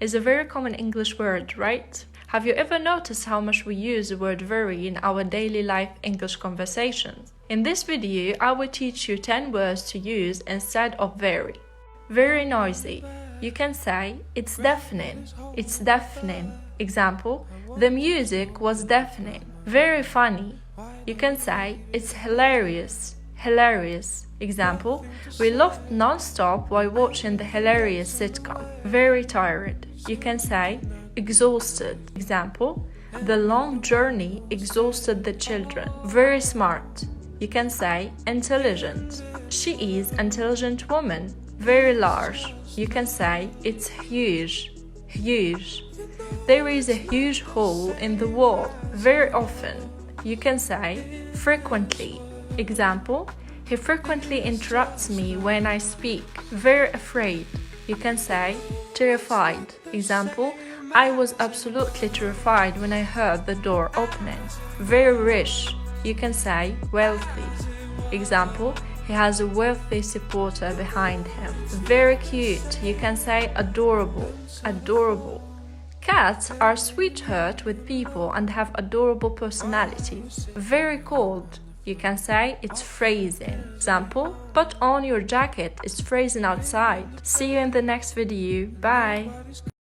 is a very common English word, right? Have you ever noticed how much we use the word very in our daily life English conversations? In this video, I will teach you 10 words to use instead of very. Very noisy. You can say, it's deafening. It's deafening. Example, the music was deafening. Very funny. You can say, it's hilarious. Hilarious. Example, we laughed non-stop while watching the hilarious sitcom. Very tired. You can say, exhausted. Example, the long journey exhausted the children. Very smart. You can say, intelligent. She is an intelligent woman. Very large. You can say, it's huge. Huge. There is a huge hole in the wall. Very often. You can say, frequently. Example, he frequently interrupts me when I speak. Very afraid. You can say, terrified. Example, I was absolutely terrified when I heard the door opening. Very rich. You can say, wealthy. Example, he has a wealthy supporter behind him. Very cute. You can say, adorable. Adorable. Cats are sweetheart with people and have adorable personalities. Very cold. You can say it's freezing. Example, put on your jacket, it's freezing outside. See you in the next video. Bye!